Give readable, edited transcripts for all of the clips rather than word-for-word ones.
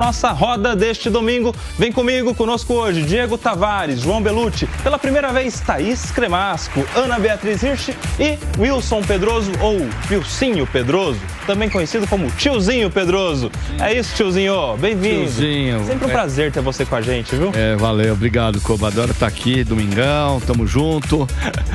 Nossa roda deste domingo, vem conosco hoje, Diego Tavares, João Belucci, pela primeira vez, Thaís Cremasco, Ana Beatriz Hirsch e Wilson Pedroso, ou Wilsinho Pedroso, também conhecido como Tiozinho Pedroso. É isso, tiozinho, bem-vindo. Tiozinho. Sempre um prazer ter você com a gente, viu? Valeu, obrigado, Koba. Adoro estar aqui, domingão, tamo junto.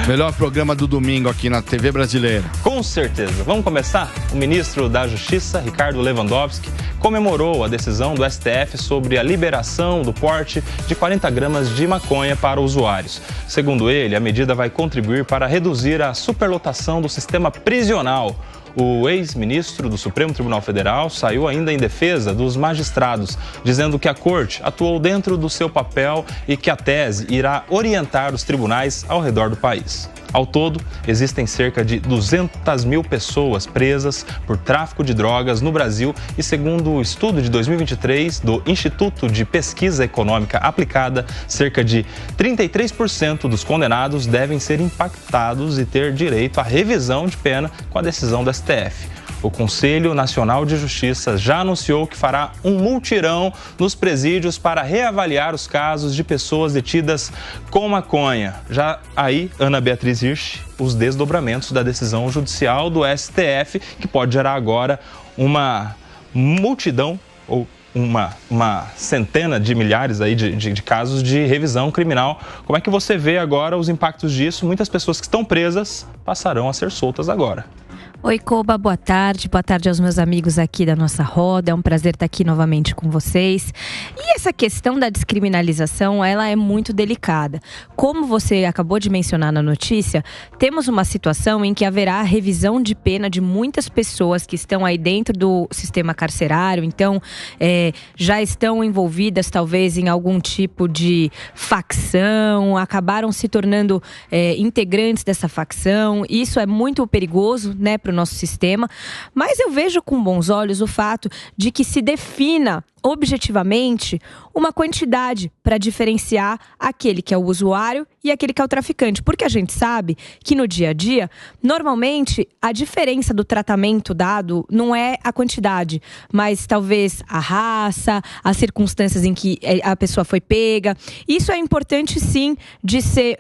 Melhor programa do domingo aqui na TV brasileira. Com certeza. Vamos começar? O ministro da Justiça, Ricardo Lewandowski, comemorou a decisão do STF sobre a liberação do porte de 40 gramas de maconha para usuários. Segundo ele, a medida vai contribuir para reduzir a superlotação do sistema prisional. O ex-ministro do Supremo Tribunal Federal saiu ainda em defesa dos magistrados, dizendo que a corte atuou dentro do seu papel e que a tese irá orientar os tribunais ao redor do país. Ao todo, existem cerca de 200 mil pessoas presas por tráfico de drogas no Brasil e, segundo o estudo de 2023 do Instituto de Pesquisa Econômica Aplicada, cerca de 33% dos condenados devem ser impactados e ter direito à revisão de pena com a decisão do STF. O Conselho Nacional de Justiça já anunciou que fará um multirão nos presídios para reavaliar os casos de pessoas detidas com maconha. Já aí, Ana Beatriz Hirsch, os desdobramentos da decisão judicial do STF, que pode gerar agora uma multidão ou uma centena de milhares aí de casos de revisão criminal. Como é que você vê agora os impactos disso? Muitas pessoas que estão presas passarão a ser soltas agora. Oi, Koba, boa tarde aos meus amigos aqui da nossa roda, é um prazer estar aqui novamente com vocês. E essa questão da descriminalização, ela é muito delicada. Como você acabou de mencionar na notícia, temos uma situação em que haverá revisão de pena de muitas pessoas que estão aí dentro do sistema carcerário, então já estão envolvidas talvez em algum tipo de facção, acabaram se tornando integrantes dessa facção. Isso é muito perigoso, né, para o nosso sistema, mas eu vejo com bons olhos o fato de que se defina objetivamente uma quantidade para diferenciar aquele que é o usuário e aquele que é o traficante, porque a gente sabe que no dia a dia, normalmente, a diferença do tratamento dado não é a quantidade, mas talvez a raça, as circunstâncias em que a pessoa foi pega. Isso é importante, sim, de ser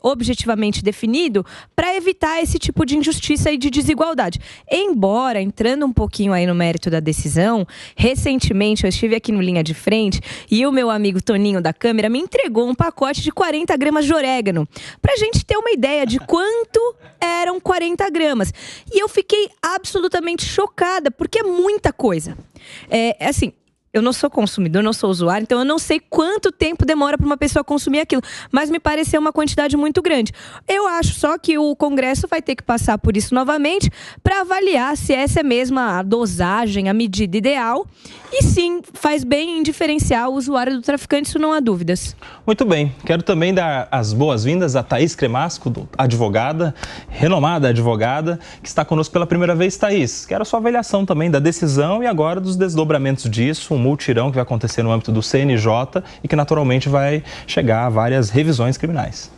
objetivamente definido para evitar esse tipo de injustiça e de desigualdade. Embora, entrando um pouquinho aí no mérito da decisão, recentemente eu estive aqui no Linha de Frente e o meu amigo Toninho da câmera me entregou um pacote de 40 gramas de orégano, pra gente ter uma ideia de quanto eram 40 gramas. E eu fiquei absolutamente chocada, porque é muita coisa. Assim, eu não sou consumidor, não sou usuário, então eu não sei quanto tempo demora para uma pessoa consumir aquilo, mas me pareceu uma quantidade muito grande. Eu acho só que o Congresso vai ter que passar por isso novamente para avaliar se essa é mesmo a dosagem, a medida ideal. E sim, faz bem em diferenciar o usuário do traficante, isso não há dúvidas. Muito bem, quero também dar as boas-vindas a Thaís Cremasco, advogada, renomada advogada, que está conosco pela primeira vez. Thaís, quero a sua avaliação também da decisão e agora dos desdobramentos disso, um multirão que vai acontecer no âmbito do CNJ e que naturalmente vai chegar a várias revisões criminais.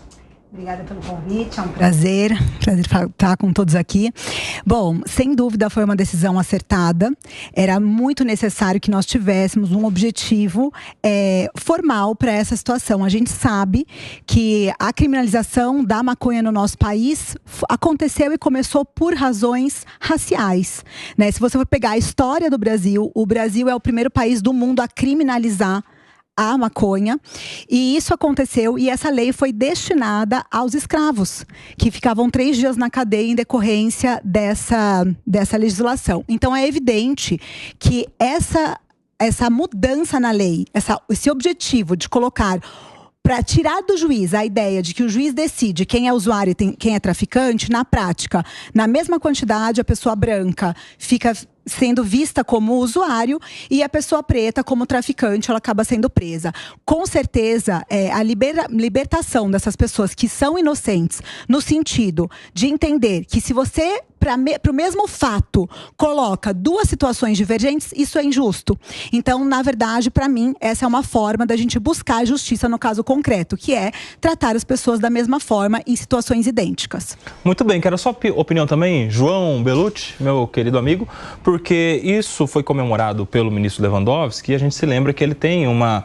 Obrigada pelo convite, é um prazer estar com todos aqui. Bom, sem dúvida foi uma decisão acertada, era muito necessário que nós tivéssemos um objetivo formal para essa situação. A gente sabe que a criminalização da maconha no nosso país aconteceu e começou por razões raciais, né? Se você for pegar a história do Brasil, o Brasil é o primeiro país do mundo a criminalizar a maconha, e isso aconteceu e essa lei foi destinada aos escravos, que ficavam 3 dias na cadeia em decorrência dessa legislação. Então é evidente que essa mudança na lei, esse objetivo de colocar, para tirar do juiz a ideia de que o juiz decide quem é usuário e quem é traficante, na prática, na mesma quantidade, a pessoa branca fica sendo vista como usuário e a pessoa preta como traficante, ela acaba sendo presa. Com certeza, a libertação dessas pessoas que são inocentes, no sentido de entender que se você, para o mesmo fato, coloca 2 situações divergentes, isso é injusto. Então, na verdade, para mim, essa é uma forma da gente buscar justiça no caso concreto, que é tratar as pessoas da mesma forma em situações idênticas. Muito bem, quero a sua opinião também, João Belucci, meu querido amigo, porque isso foi comemorado pelo ministro Lewandowski e a gente se lembra que ele tem uma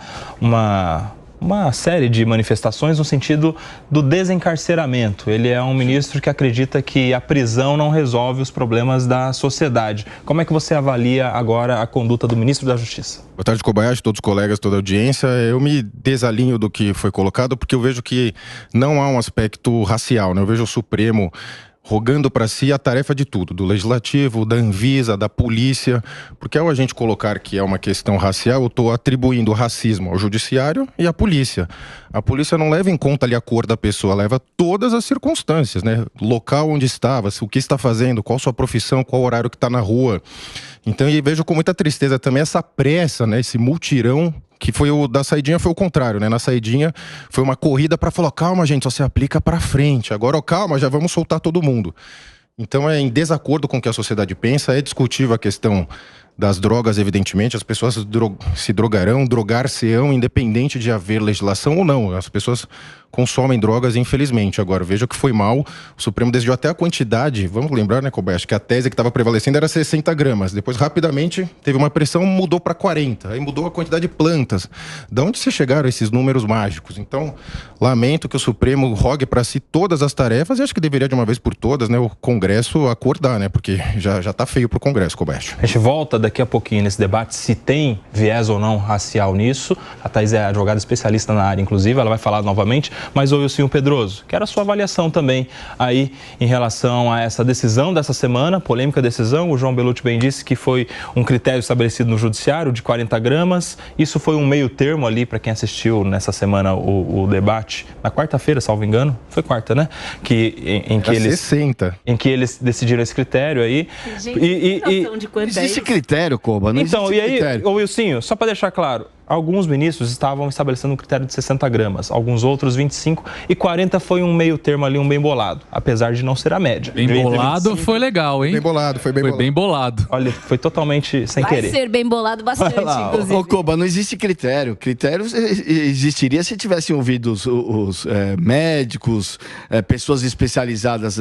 série de manifestações no sentido do desencarceramento. Ele é um ministro que acredita que a prisão não resolve os problemas da sociedade. Como é que você avalia agora a conduta do ministro da Justiça? Boa tarde, Kobayashi, todos os colegas, toda a audiência. Eu me desalinho do que foi colocado porque eu vejo que não há um aspecto racial, né? Eu vejo o Supremo rogando para si a tarefa de tudo, do Legislativo, da Anvisa, da Polícia, porque ao a gente colocar que é uma questão racial, eu estou atribuindo o racismo ao Judiciário e à Polícia. A Polícia não leva em conta ali a cor da pessoa, leva todas as circunstâncias, né? Local onde estava, o que está fazendo, qual sua profissão, qual horário que está na rua. Então, eu vejo com muita tristeza também essa pressa, né? Esse multirão, que foi o da saidinha, foi o contrário, né? Na saidinha foi uma corrida para falar, calma gente, só se aplica para frente. Agora, calma, já vamos soltar todo mundo. Então é em desacordo com o que a sociedade pensa, é discutível a questão das drogas, evidentemente, as pessoas se drogarão, drogar-se-ão, independente de haver legislação ou não. As pessoas consomem drogas, infelizmente. Agora, veja que foi mal, o Supremo decidiu até a quantidade, vamos lembrar, né, Kobayashi, que a tese que estava prevalecendo era 60 gramas. Depois, rapidamente, teve uma pressão, mudou para 40. Aí mudou a quantidade de plantas. De onde se chegaram esses números mágicos? Então, lamento que o Supremo rogue para si todas as tarefas e acho que deveria, de uma vez por todas, né, o Congresso acordar, né, porque já está feio para o Congresso, Kobayashi. A gente volta daqui a pouquinho nesse debate se tem viés ou não racial nisso. A Thaís é advogada especialista na área, inclusive, ela vai falar novamente. Mas, Wilson Pedroso, quero a sua avaliação também aí em relação a essa decisão dessa semana, polêmica decisão. O João Belucci bem disse que foi um critério estabelecido no Judiciário de 40 gramas. Isso foi um meio termo ali para quem assistiu nessa semana o debate. Na quarta-feira, salvo engano, foi quarta, né? Em que eles decidiram esse critério aí. Gente, de quanto existe critério, Koba, não então, existe critério. Então, e aí, Wilson, só para deixar claro, alguns ministros estavam estabelecendo um critério de 60 gramas, alguns outros 25 e 40 foi um meio termo ali, um bem bolado, apesar de não ser a média. Bem bolado foi legal, hein? Bem bolado, foi bem bolado. Olha, foi totalmente sem querer. Vai ser bem bolado bastante, inclusive. Ô, Koba, não existe critério. Critério existiria se tivessem ouvido os médicos, pessoas especializadas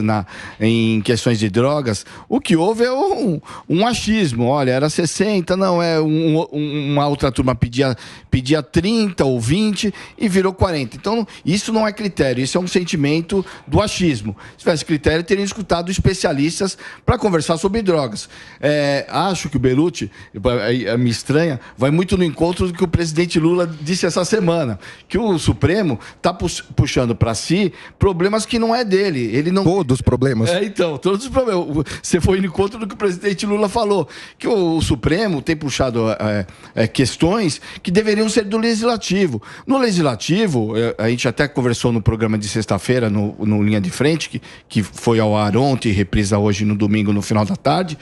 em questões de drogas. O que houve é um achismo. Olha, era 60, não, uma outra turma pedia 30 ou 20 e virou 40. Então, isso não é critério, isso é um sentimento do achismo. Se tivesse critério, teriam escutado especialistas para conversar sobre drogas. Acho que o Belucci, me estranha, vai muito no encontro do que o presidente Lula disse essa semana, que o Supremo está puxando para si problemas que não é dele. Ele não... Todos os problemas. Todos os problemas. Você foi no encontro do que o presidente Lula falou, que o Supremo tem puxado questões que deveriam ser do Legislativo. No Legislativo, a gente até conversou no programa de sexta-feira, no Linha de Frente, que foi ao ar ontem e reprisa hoje no domingo, no final da tarde,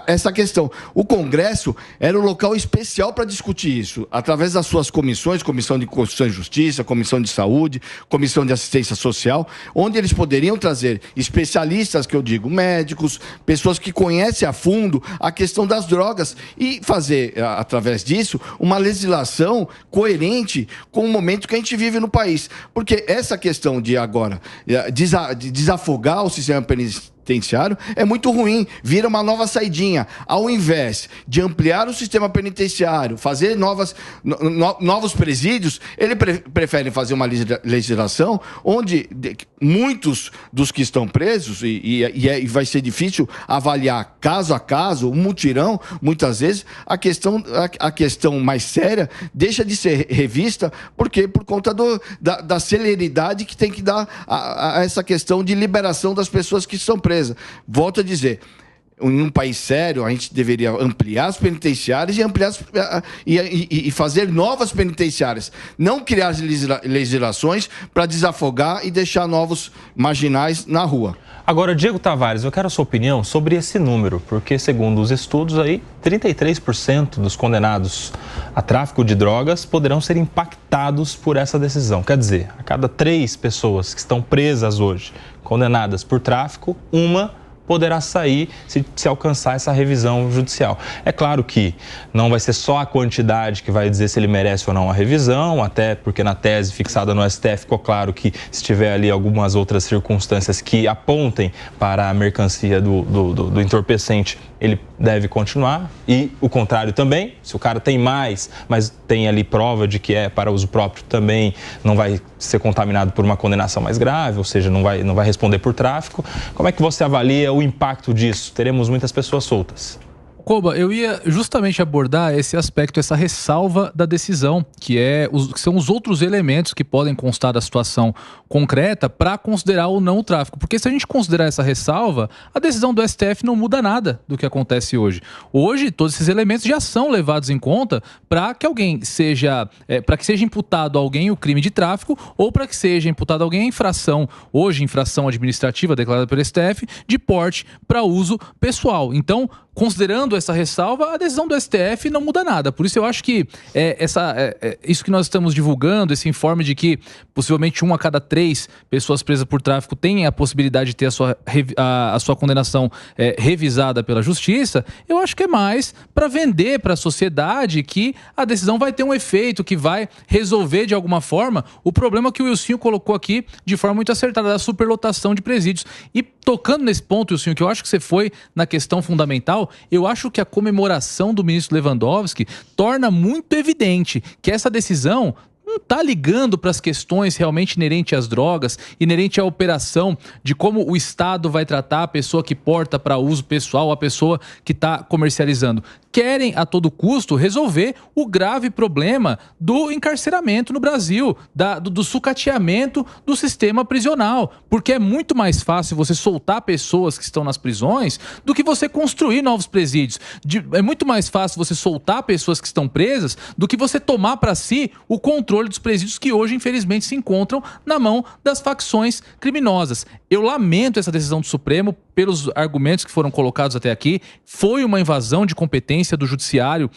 essa questão. O Congresso era um local especial para discutir isso, através das suas comissões, Comissão de Constituição e Justiça, Comissão de Saúde, Comissão de Assistência Social, onde eles poderiam trazer especialistas, que eu digo, médicos, pessoas que conhecem a fundo a questão das drogas e fazer, através disso, uma legislação coerente com o momento que a gente vive no país. Porque essa questão de agora desafogar o sistema penitenciário é muito ruim, vira uma nova saidinha. Ao invés de ampliar o sistema penitenciário, fazer novos presídios, ele prefere fazer uma legislação onde muitos dos que estão presos, e vai ser difícil avaliar caso a caso, um mutirão, muitas vezes, a questão mais séria deixa de ser revista, porque por conta da celeridade que tem que dar a essa questão de liberação das pessoas que estão presas. Volto a dizer, em um país sério, a gente deveria ampliar as penitenciárias e fazer novas penitenciárias. Não criar legislações para desafogar e deixar novos marginais na rua. Agora, Diego Tavares, eu quero a sua opinião sobre esse número, porque segundo os estudos aí, 33% dos condenados a tráfico de drogas poderão ser impactados por essa decisão. Quer dizer, a cada 3 pessoas que estão presas hoje, condenadas por tráfico, uma poderá sair se alcançar essa revisão judicial. É claro que não vai ser só a quantidade que vai dizer se ele merece ou não a revisão, até porque na tese fixada no STF ficou claro que se tiver ali algumas outras circunstâncias que apontem para a mercancia do entorpecente, ele deve continuar e o contrário também. Se o cara tem mais, mas tem ali prova de que é para uso próprio, também não vai ser contaminado por uma condenação mais grave, ou seja, não vai responder por tráfico. Como é que você avalia o impacto disso? Teremos muitas pessoas soltas. Koba, eu ia justamente abordar esse aspecto, essa ressalva da decisão, que são os outros elementos que podem constar da situação concreta para considerar ou não o tráfico. Porque se a gente considerar essa ressalva, a decisão do STF não muda nada do que acontece hoje. Hoje, todos esses elementos já são levados em conta para que alguém seja imputado a alguém o crime de tráfico ou para que seja imputado a alguém a infração, hoje infração administrativa declarada pelo STF, de porte para uso pessoal. Então, considerando essa ressalva, a decisão do STF não muda nada. Por isso eu acho que isso que nós estamos divulgando, esse informe de que possivelmente 1 a cada 3 pessoas presas por tráfico têm a possibilidade de ter a sua condenação revisada pela justiça, eu acho que é mais para vender para a sociedade que a decisão vai ter um efeito, que vai resolver de alguma forma o problema que o Wilsinho colocou aqui de forma muito acertada, da superlotação de presídios. E tocando nesse ponto, Wilsinho, que eu acho que você foi na questão fundamental, eu acho que a comemoração do ministro Lewandowski torna muito evidente que essa decisão não está ligando para as questões realmente inerentes às drogas, inerente à operação de como o Estado vai tratar a pessoa que porta para uso pessoal, a pessoa que está comercializando. Querem, a todo custo, resolver o grave problema do encarceramento no Brasil, do sucateamento do sistema prisional. Porque é muito mais fácil você soltar pessoas que estão nas prisões do que você construir novos presídios. É muito mais fácil você soltar pessoas que estão presas do que você tomar para si o controle dos presídios que hoje, infelizmente, se encontram na mão das facções criminosas. Eu lamento essa decisão do Supremo pelos argumentos que foram colocados até aqui. Foi uma invasão de competência do judiciário,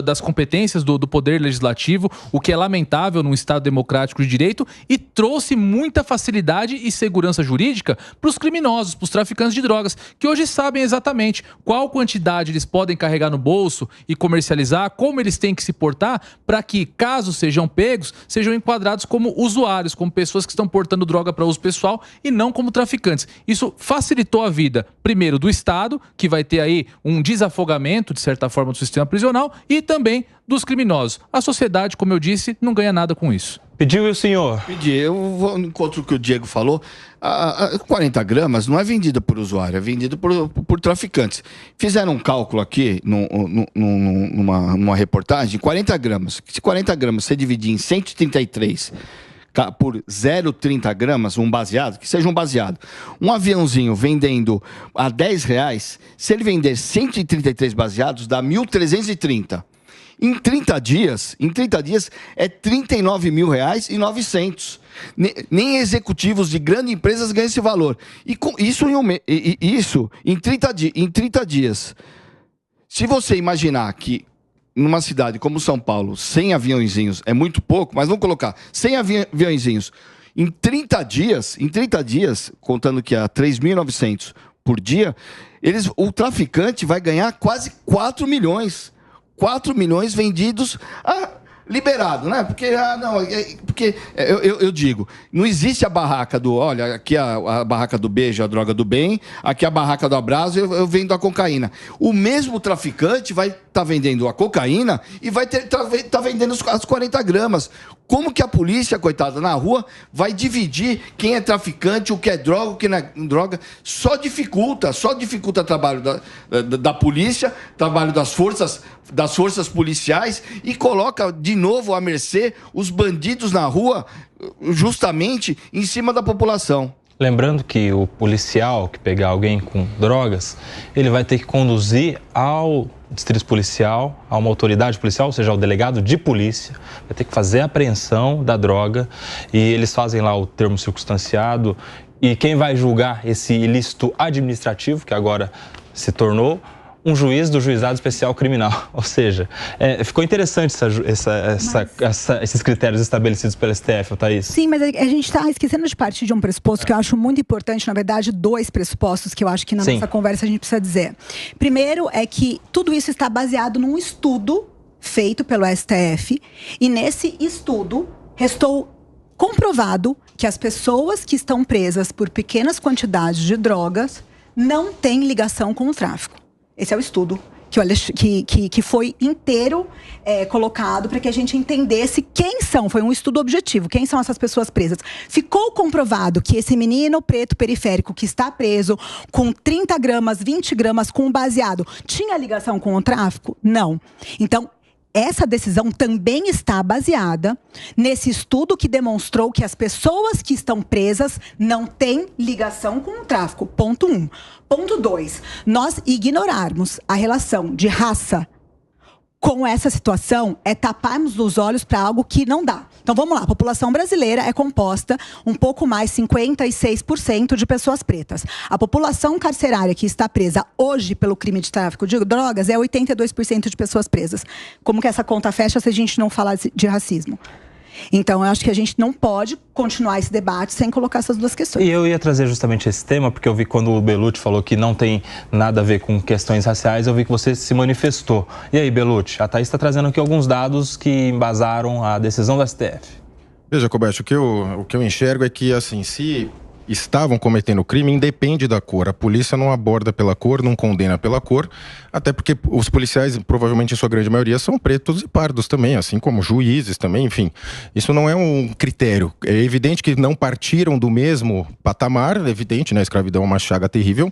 das competências do poder legislativo, o que é lamentável num Estado democrático de direito, e trouxe muita facilidade e segurança jurídica para os criminosos, para os traficantes de drogas, que hoje sabem exatamente qual quantidade eles podem carregar no bolso e comercializar, como eles têm que se portar para que, caso sejam pegos, sejam enquadrados como usuários, como pessoas que estão portando droga para uso pessoal e não como traficantes. Isso facilitou a vida, primeiro, do Estado, que vai ter aí um desafogamento, de certa forma, do sistema prisional, e também dos criminosos. A sociedade, como eu disse, não ganha nada com isso. Pediu e o senhor? Pedi. Eu vou no encontro que o Diego falou. 40 gramas não é vendida por usuário, é vendida por traficantes. Fizeram um cálculo aqui numa reportagem, 40 gramas. Se 40 gramas você dividir em 133 por 0,30 gramas, um baseado, que seja um baseado. Um aviãozinho vendendo a R$10, se ele vender 133 baseados, dá 1.330. Em 30 dias é R$39.900. Nem executivos de grandes empresas ganham esse valor. E com isso em 30 dias. Se você imaginar que numa cidade como São Paulo, 100 aviãozinhos é muito pouco, mas vamos colocar 100 aviãozinhos em 30 dias, contando que é 3.900 por dia, o traficante vai ganhar quase 4 milhões. 4 milhões vendidos liberado, né? Porque eu digo, não existe a barraca olha, aqui a barraca do beijo, a droga do bem, aqui a barraca do abraço, eu vendo a cocaína. O mesmo traficante vai estar vendendo a cocaína e vai tá vendendo as 40 gramas. Como que a polícia, coitada, na rua, vai dividir quem é traficante, o que é droga, o que não é droga? Só dificulta o trabalho da polícia, trabalho das forças policiais, e coloca de novo à mercê os bandidos na rua, justamente em cima da população. Lembrando que o policial que pegar alguém com drogas, ele vai ter que conduzir ao distrito policial, a uma autoridade policial, ou seja, ao delegado de polícia, vai ter que fazer a apreensão da droga, e eles fazem lá o termo circunstanciado, e quem vai julgar esse ilícito administrativo, que agora se tornou um juiz do Juizado Especial Criminal. Ou seja, ficou interessante esses critérios estabelecidos pelo STF, Thaís. Sim, mas a gente está esquecendo de partir de um pressuposto que eu acho muito importante, na verdade, 2 pressupostos que eu acho que na nossa conversa a gente precisa dizer. Primeiro é que tudo isso está baseado num estudo feito pelo STF, e nesse estudo restou comprovado que as pessoas que estão presas por pequenas quantidades de drogas não têm ligação com o tráfico. Esse é o estudo que foi inteiro colocado para que a gente entendesse quem são. Foi um estudo objetivo. Quem são essas pessoas presas? Ficou comprovado que esse menino preto periférico que está preso com 30 gramas, 20 gramas com baseado, tinha ligação com o tráfico? Não. Então, essa decisão também está baseada nesse estudo que demonstrou que as pessoas que estão presas não têm ligação com o tráfico. Ponto 1. Ponto 2. Nós ignorarmos a relação de raça com essa situação é taparmos os olhos para algo que não dá. Então vamos lá, a população brasileira é composta um pouco mais 56% de pessoas pretas. A população carcerária que está presa hoje pelo crime de tráfico de drogas é 82% de pessoas presas. Como que essa conta fecha se a gente não falar de racismo? Então, eu acho que a gente não pode continuar esse debate sem colocar essas duas questões. E eu ia trazer justamente esse tema, porque eu vi quando o Bellucci falou que não tem nada a ver com questões raciais, eu vi que você se manifestou. E aí, Bellucci, a Thaís está trazendo aqui alguns dados que embasaram a decisão do STF. Veja, Kobayashi, o que eu enxergo é que, assim, se estavam cometendo crime, independe da cor. A polícia não aborda pela cor, não condena pela cor, até porque os policiais, provavelmente em sua grande maioria, são pretos e pardos também, assim como juízes também, enfim. Isso não é um critério. É evidente que não partiram do mesmo patamar, é evidente, né? A escravidão é uma chaga terrível,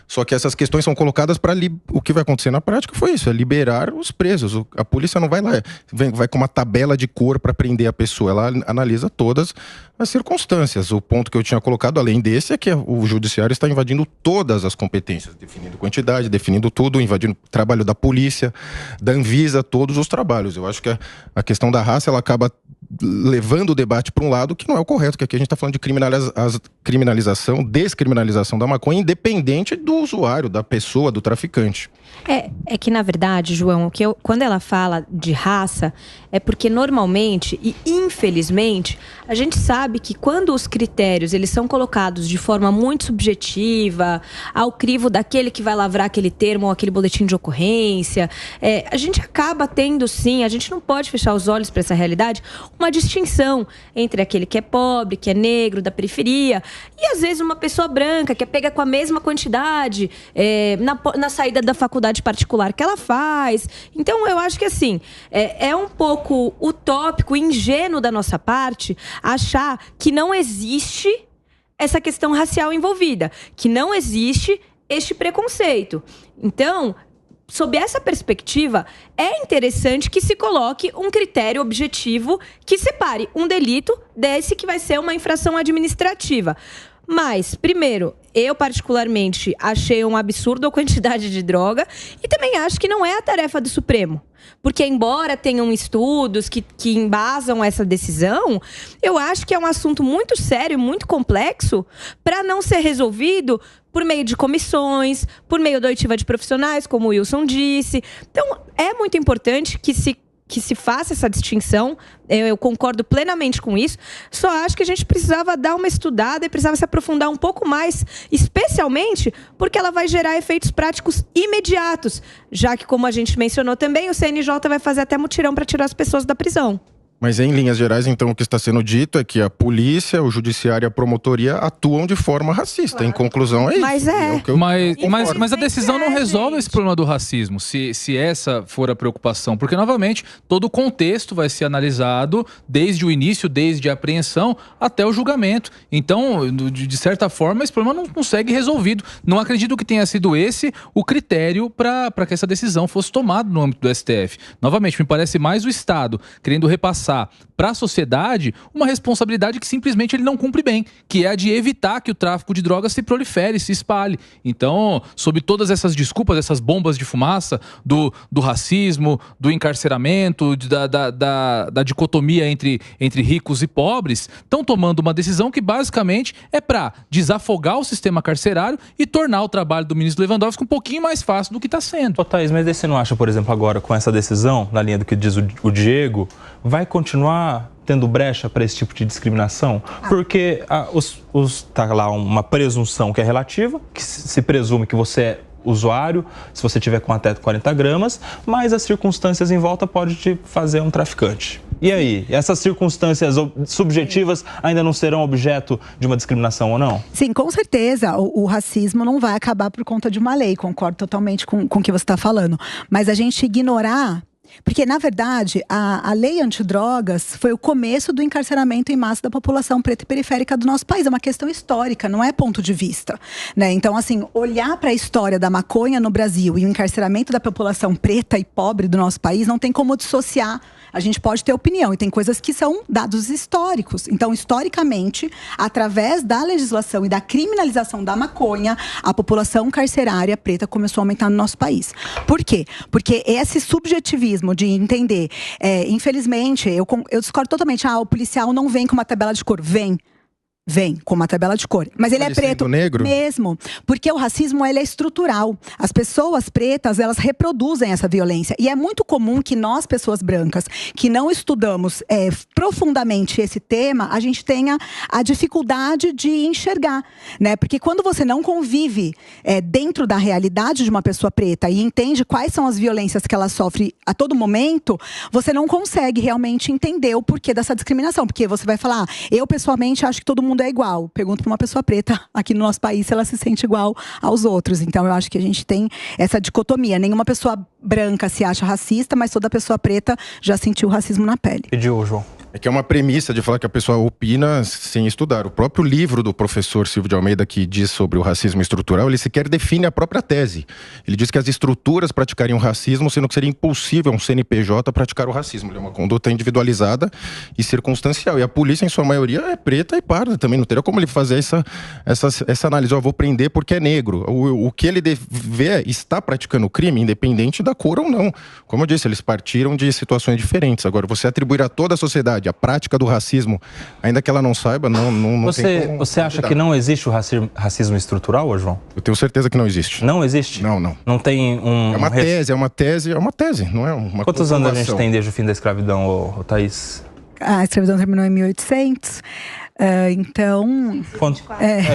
só que essas questões são colocadas para o que vai acontecer na prática foi isso, é liberar os presos. A polícia não vai lá, vai com uma tabela de cor para prender a pessoa, ela analisa todas as circunstâncias. O ponto que eu tinha colocado, além desse, é que o judiciário está invadindo todas as competências, definindo quantidade, definindo tudo, invadindo o trabalho da polícia, da Anvisa, todos os trabalhos. Eu acho que a questão da raça, ela acaba levando o debate para um lado que não é o correto, que aqui a gente está falando de descriminalização da maconha, independente do usuário, da pessoa, do traficante. É que, na verdade, João, quando ela fala de raça, é porque normalmente e infelizmente a gente sabe que quando os critérios eles são colocados de forma muito subjetiva, ao crivo daquele que vai lavrar aquele termo ou aquele boletim de ocorrência, a gente acaba tendo, sim, a gente não pode fechar os olhos para essa realidade, uma distinção entre aquele que é pobre, que é negro, da periferia, e às vezes uma pessoa branca que pega com a mesma quantidade na saída da faculdade particular que ela faz. Então eu acho que assim, é um pouco utópico, ingênuo da nossa parte achar que não existe essa questão racial envolvida, que não existe este preconceito. Então, sob essa perspectiva, é interessante que se coloque um critério objetivo que separe um delito desse que vai ser uma infração administrativa. Mas, primeiro, eu particularmente achei um absurdo a quantidade de droga e também acho que não é a tarefa do Supremo. Porque, embora tenham estudos que embasam essa decisão, eu acho que é um assunto muito sério, muito complexo, para não ser resolvido por meio de comissões, por meio da oitiva de profissionais, como o Wilson disse. Então, é muito importante que se faça essa distinção, eu concordo plenamente com isso, só acho que a gente precisava dar uma estudada e precisava se aprofundar um pouco mais, especialmente porque ela vai gerar efeitos práticos imediatos, já que, como a gente mencionou também, o CNJ vai fazer até mutirão para tirar as pessoas da prisão. Mas em linhas gerais, então, o que está sendo dito é que a polícia, o judiciário e a promotoria atuam de forma racista. Claro. Em conclusão, é isso. Mas a decisão não resolve esse problema do racismo, se essa for a preocupação. Porque, novamente, todo o contexto vai ser analisado desde o início, desde a apreensão até o julgamento. Então, de certa forma, esse problema não consegue resolvido. Não acredito que tenha sido esse o critério para que essa decisão fosse tomada no âmbito do STF. Novamente, me parece mais o Estado querendo repassar para a sociedade uma responsabilidade que simplesmente ele não cumpre bem, que é a de evitar que o tráfico de drogas se prolifere, se espalhe. Então, sob todas essas desculpas, essas bombas de fumaça do racismo, do encarceramento, da dicotomia entre ricos e pobres, estão tomando uma decisão que basicamente é para desafogar o sistema carcerário e tornar o trabalho do ministro Lewandowski um pouquinho mais fácil do que está sendo. Ô, Thaís, mas você não acha, por exemplo, agora com essa decisão, na linha do que diz o Diego, vai continuar tendo brecha para esse tipo de discriminação? Porque tá lá uma presunção que é relativa, que se presume que você é usuário, se você tiver com até 40 gramas, mas as circunstâncias em volta podem te fazer um traficante. E aí? Essas circunstâncias subjetivas ainda não serão objeto de uma discriminação ou não? Sim, com certeza. O racismo não vai acabar por conta de uma lei. Concordo totalmente com o que você está falando. Mas a gente ignorar... Porque, na verdade, a lei antidrogas foi o começo do encarceramento em massa da população preta e periférica do nosso país. É uma questão histórica, não é ponto de vista, né? Então, assim, olhar para a história da maconha no Brasil e o encarceramento da população preta e pobre do nosso país não tem como dissociar. A gente pode ter opinião e tem coisas que são dados históricos. Então, historicamente, através da legislação e da criminalização da maconha, a população carcerária preta começou a aumentar no nosso país. Por quê? Porque esse subjetivismo de entender, infelizmente, eu discordo totalmente. O policial não vem com uma tabela de cor. Vem com uma tabela de cor. Mas ele é preto negro? Mesmo. Porque o racismo, ele é estrutural. As pessoas pretas, elas reproduzem essa violência. E é muito comum que nós, pessoas brancas, que não estudamos profundamente esse tema, a gente tenha a dificuldade de enxergar, né? Porque quando você não convive dentro da realidade de uma pessoa preta e entende quais são as violências que ela sofre a todo momento, você não consegue realmente entender o porquê dessa discriminação. Porque você vai falar, eu pessoalmente acho que todo mundo é igual. Pergunto para uma pessoa preta aqui no nosso país se ela se sente igual aos outros. Então eu acho que a gente tem essa dicotomia. Nenhuma pessoa branca se acha racista, mas toda pessoa preta já sentiu racismo na pele. Pediu, João. É que é uma premissa de falar que a pessoa opina sem estudar. O próprio livro do professor Silvio de Almeida, que diz sobre o racismo estrutural, ele sequer define a própria tese. Ele diz que as estruturas praticariam racismo, sendo que seria impossível um CNPJ praticar o racismo. Ele é uma conduta individualizada e circunstancial. E a polícia, em sua maioria, é preta e parda também. Não teria como ele fazer essa análise. Eu vou prender porque é negro. O que ele vê está praticando o crime, independente da cor ou não. Como eu disse, eles partiram de situações diferentes. Agora, você atribuir a toda a sociedade a prática do racismo, ainda que ela não saiba, não tem como. Você acha que não existe o racismo estrutural, João? Eu tenho certeza que não existe. Não existe? Não. Não tem um... É uma tese, não é uma Quantos anos a gente tem desde o fim da escravidão, Thaís? A escravidão terminou em 1800. Então...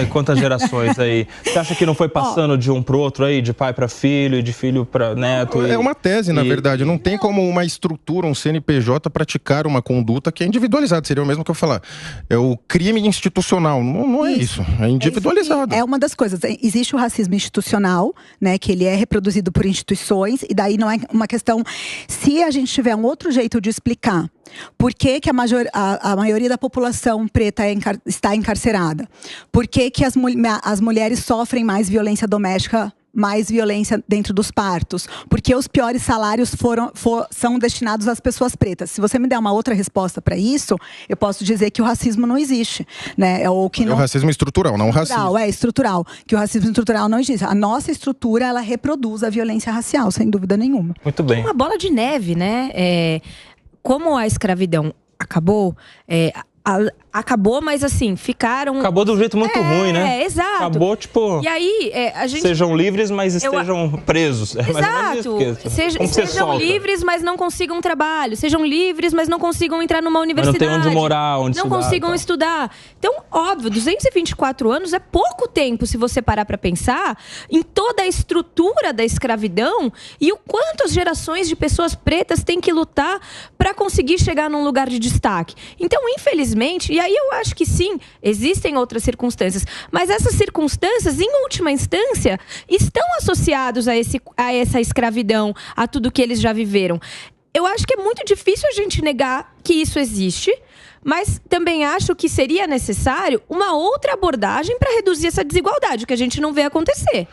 Quantas gerações aí? Você acha que não foi passando de um pro outro aí, de pai para filho e de filho para neto? É uma tese, na verdade. Não tem como uma estrutura, um CNPJ praticar uma conduta que é individualizada. Seria o mesmo que eu falar. É o crime institucional. Não é isso. É individualizado. É uma das coisas. Existe o racismo institucional, né? Que ele é reproduzido por instituições. E daí não é uma questão... Se a gente tiver um outro jeito de explicar por que a maioria da população preta está encarcerada? Por que as mulheres sofrem mais violência doméstica, mais violência dentro dos partos? Porque os piores salários são destinados às pessoas pretas. Se você me der uma outra resposta para isso, eu posso dizer que o racismo não existe, né? Ou que o racismo estrutural, não o racismo. É estrutural, que o racismo estrutural não existe. A nossa estrutura, ela reproduz a violência racial, sem dúvida nenhuma. Muito bem. Uma bola de neve, né? Como a escravidão acabou, acabou, mas assim, ficaram... Acabou de um jeito muito ruim, né? Exato. Acabou, tipo... E aí, a gente... Sejam livres, mas estejam presos. Exato. Sejam livres, mas não consigam trabalho. Sejam livres, mas não consigam entrar numa universidade. Mas não tem onde morar, onde não estudar. Não consigam estudar. Então, óbvio, 224 anos é pouco tempo, se você parar para pensar em toda a estrutura da escravidão e o quanto as gerações de pessoas pretas têm que lutar para conseguir chegar num lugar de destaque. Então, infelizmente, e aí eu acho que sim, existem outras circunstâncias, mas essas circunstâncias, em última instância, estão associados a essa escravidão, a tudo que eles já viveram. Eu acho que é muito difícil a gente negar que isso existe, mas também acho que seria necessário uma outra abordagem para reduzir essa desigualdade, que a gente não vê acontecer.